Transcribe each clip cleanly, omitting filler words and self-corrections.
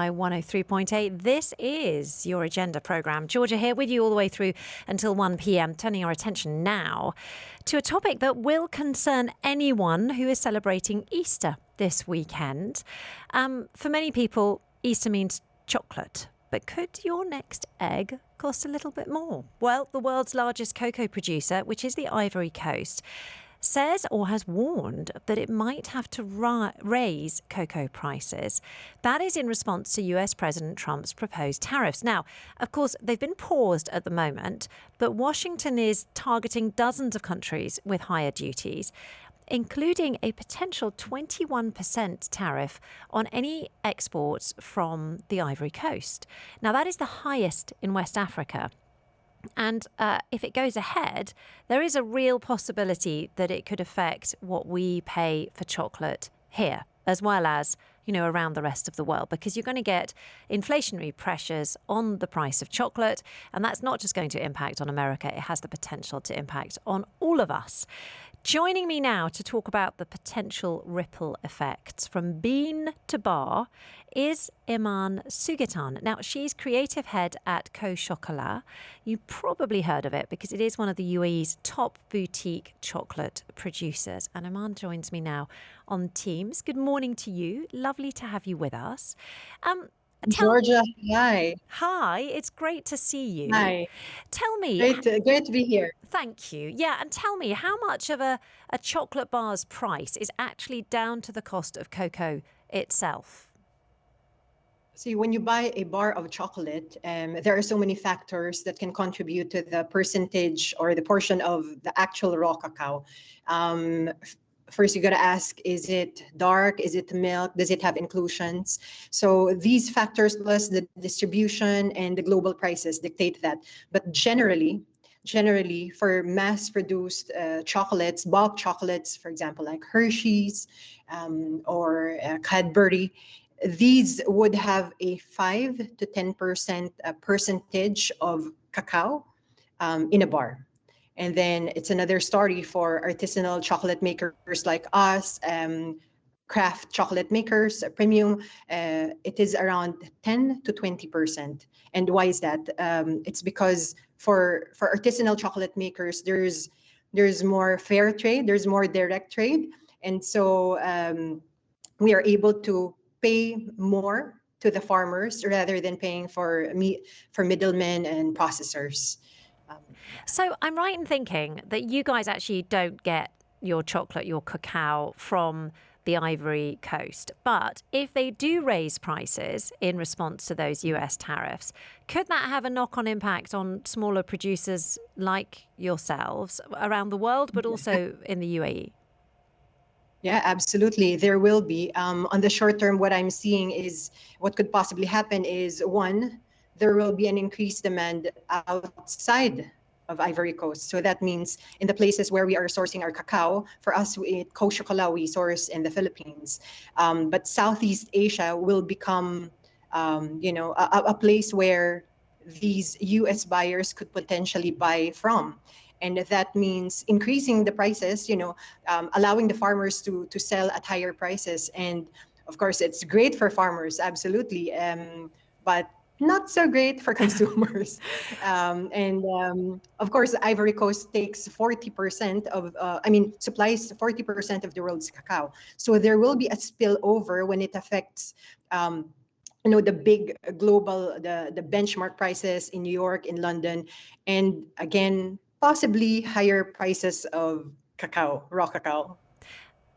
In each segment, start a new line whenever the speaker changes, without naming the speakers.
RTI 103.8. This is your Agenda programme. Georgia here with you all the way through until 1 p.m, turning our attention now to a topic that will concern anyone who is celebrating Easter this weekend. For many people, Easter means chocolate. But could your next egg cost a little bit more? Well, the world's largest cocoa producer, which is the Ivory Coast, says or has warned that it might have to raise cocoa prices. That is in response to US President Trump's proposed tariffs. Now, of course, they've been paused at the moment, but Washington is targeting dozens of countries with higher duties, including a potential 21% tariff on any exports from the Ivory Coast. Now, that is the highest in West Africa. And if it goes ahead, there is a real possibility that it could affect what we pay for chocolate here, as well as, around the rest of the world, because you're going to get inflationary pressures on the price of chocolate. And that's not just going to impact on America. It has the potential to impact on all of us. Joining me now to talk about the potential ripple effects from bean to bar is Iman Suguitan. Now, she's creative head at Co Chocolat. You probably heard of it because it is one of the UAE's top boutique chocolate producers. And Iman joins me now on Teams. Good morning to you. Lovely to have you with us.
Georgia, hi.
Hi, it's great to see you.
Hi.
Tell me.
Great to be here.
Thank you. Yeah, and tell me, how much of a chocolate bar's price is actually down to the cost of cocoa itself?
See, when you buy a bar of chocolate, there are so many factors that can contribute to the percentage or the portion of the actual raw cacao. First, you got to ask, is it dark? Is it milk? Does it have inclusions? So these factors plus the distribution and the global prices dictate that. But generally, for mass-produced chocolates, bulk chocolates, for example, like Hershey's or Cadbury, these would have a 5 to 10% percentage of cacao in a bar. And then it's another story for artisanal chocolate makers like us, craft chocolate makers, premium. It is around 10 to 20%. And why is that? It's because for artisanal chocolate makers, there's more fair trade, there's more direct trade. And so we are able to pay more to the farmers rather than paying for middlemen and processors.
So I'm right in thinking that you guys actually don't get your chocolate, your cacao from the Ivory Coast. But if they do raise prices in response to those US tariffs, could that have a knock-on impact on smaller producers like yourselves around the world, but also in the UAE?
Yeah, absolutely. There will be. On the short term, what I'm seeing is what could possibly happen is, one, there will be an increased demand outside of Ivory Coast. So that means in the places where we are sourcing our cacao, for us at Co Chocolat, we source in the Philippines. But Southeast Asia will become, a place where these US buyers could potentially buy from. And that means increasing the prices, allowing the farmers to sell at higher prices. And of course, it's great for farmers, absolutely. But not so great for consumers. Of course, Ivory Coast takes 40% supplies 40% of the world's cacao. So there will be a spillover when it affects, the big global, the benchmark prices in New York, in London, and again, possibly higher prices of cacao, raw cacao.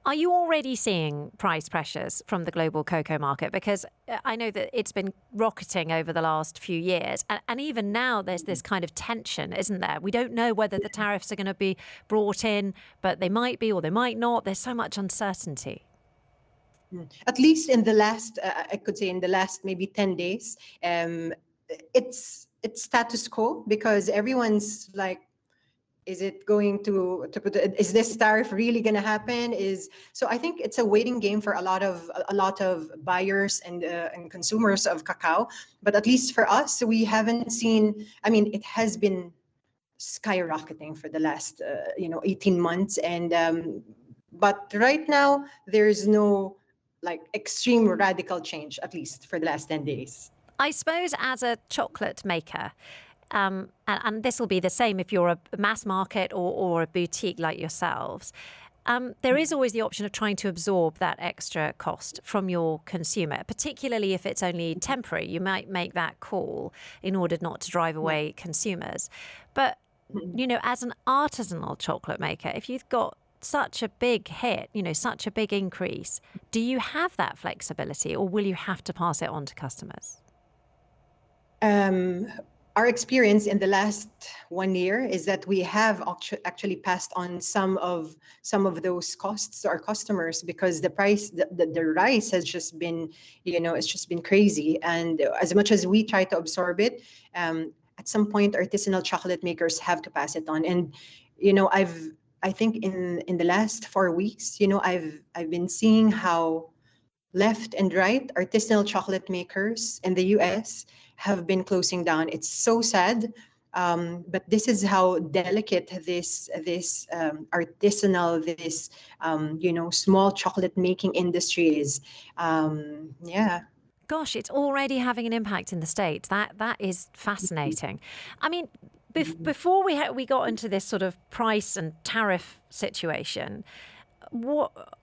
Are you already seeing price pressures from the global cocoa market? Because I know that it's been rocketing over the last few years. And even now there's this kind of tension, isn't there? We don't know whether the tariffs are going to be brought in, but they might be or they might not. There's so much uncertainty.
At least in the last, I could say in the last maybe 10 days, it's status quo because everyone's like, is it going to put? Is this tariff really going to happen? So I think it's a waiting game for a lot of buyers and consumers of cacao. But at least for us, we haven't seen. I mean, it has been skyrocketing for the last 18 months, and but right now there's no like extreme radical change, at least for the last 10 days.
I suppose as a chocolate maker, and this will be the same if you're a mass market or a boutique like yourselves, there is always the option of trying to absorb that extra cost from your consumer, particularly if it's only temporary. You might make that call in order not to drive away consumers. But, as an artisanal chocolate maker, if you've got such a big hit, such a big increase, do you have that flexibility, or will you have to pass it on to customers?
Our experience in the last 1 year is that we have actually passed on some of those costs to our customers, because the price, the rise has just been, it's just been crazy. And as much as we try to absorb it, at some point, artisanal chocolate makers have to pass it on. And I think in the last 4 weeks, I've been seeing how left and right artisanal chocolate makers in the US have been closing down. It's so sad, but this is how delicate this artisanal, this small chocolate making industry is. Yeah.
Gosh, it's already having an impact in the States. That is fascinating. I mean, before we got into this sort of price and tariff situation,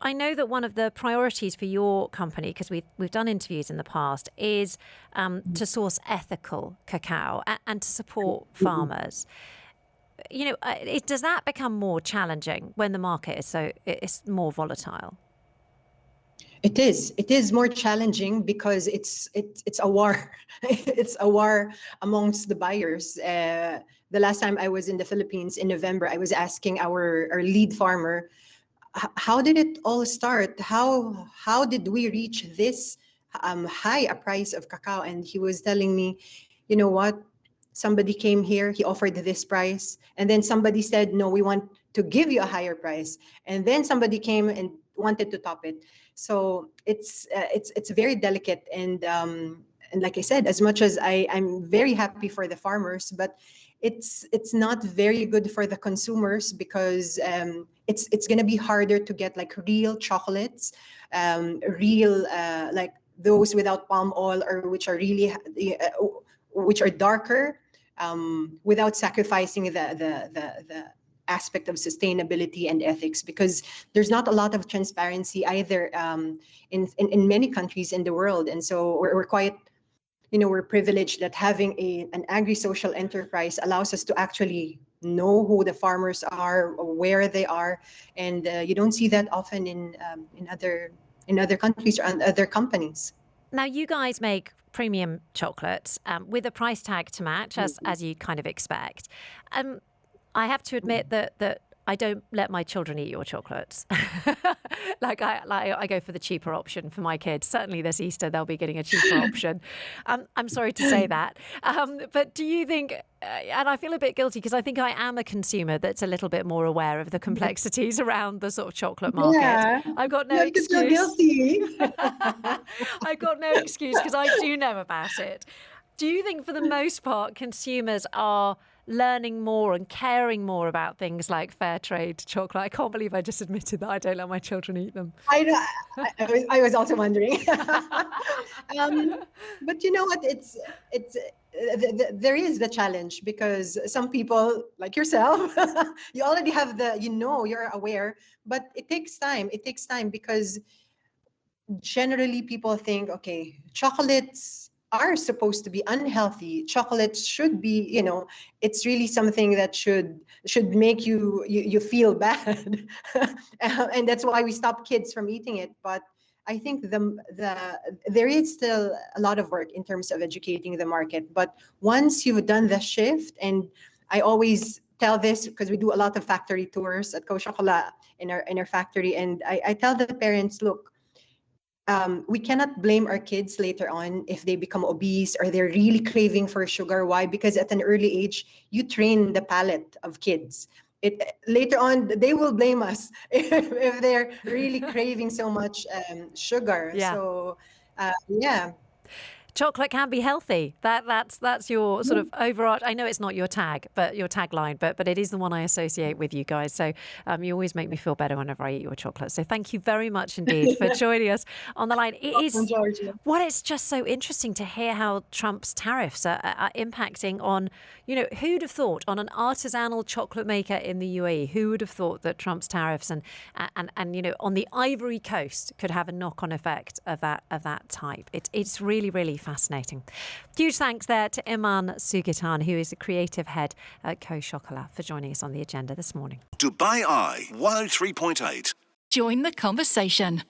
I know that one of the priorities for your company, because we've done interviews in the past, is to source ethical cacao and to support farmers. Does that become more challenging when the market is more volatile?
It is more challenging because it's a war. It's a war amongst the buyers. The last time I was in the Philippines in November, I was asking our lead farmer, how did it all start? How did we reach this high a price of cacao? And he was telling me, you know what? Somebody came here, he offered this price, and then somebody said, no, we want to give you a higher price. And then somebody came and wanted to top it. So it's very delicate. And like I said, as much as I'm very happy for the farmers, but it's not very good for the consumers, because it's going to be harder to get like real chocolates, real like those without palm oil, or which are really which are darker, without sacrificing the aspect of sustainability and ethics, because there's not a lot of transparency either in many countries in the world. And so we're quite, we're privileged that having an agri-social enterprise allows us to actually know who the farmers are, or where they are, and you don't see that often in other countries or other companies.
Now, you guys make premium chocolates with a price tag to match, as you kind of expect. I have to admit that I don't let my children eat your chocolates. I go for the cheaper option for my kids. Certainly this Easter, they'll be getting a cheaper option. I'm sorry to say that. But do you think, and I feel a bit guilty because I think I am a consumer that's a little bit more aware of the complexities around the sort of chocolate market.
Yeah.
I've got no excuse.
You're guilty.
I've got no excuse because I do know about it. Do you think for the most part consumers are learning more and caring more about things like fair trade chocolate? I can't believe I just admitted that I don't let my children eat them.
I was also wondering. But you know what? There is the challenge, because some people like yourself, you already have you're aware, but it takes time. It takes time because generally people think, okay, chocolates are supposed to be unhealthy. Chocolates should be, it's really something that should make you feel bad, and that's why we stop kids from eating it. But I think there is still a lot of work in terms of educating the market. But once you've done the shift, and I always tell this because we do a lot of factory tours at Co Chocolat in our factory, and I tell the parents, look, we cannot blame our kids later on if they become obese or they're really craving for sugar. Why? Because at an early age, you train the palate of kids. Later on, they will blame us if they're really craving so much sugar.
Yeah.
So, yeah.
chocolate can be healthy. That's your sort of overarch. I know it's not your tag, but your tagline, but it is the one I associate with you guys. So you always make me feel better whenever I eat your chocolate. So thank you very much indeed for joining us on the line. It is
Georgia.
well, it's just so interesting to hear how Trump's tariffs are impacting on, who'd have thought on an artisanal chocolate maker in the UAE, who would have thought that Trump's tariffs and on the Ivory Coast could have a knock-on effect of that type. It's really, really fascinating. Huge thanks there to Iman Suguitan, who is the creative head at Co Chocolat, for joining us on the agenda this morning.
Dubai Eye 103.8.
Join the conversation.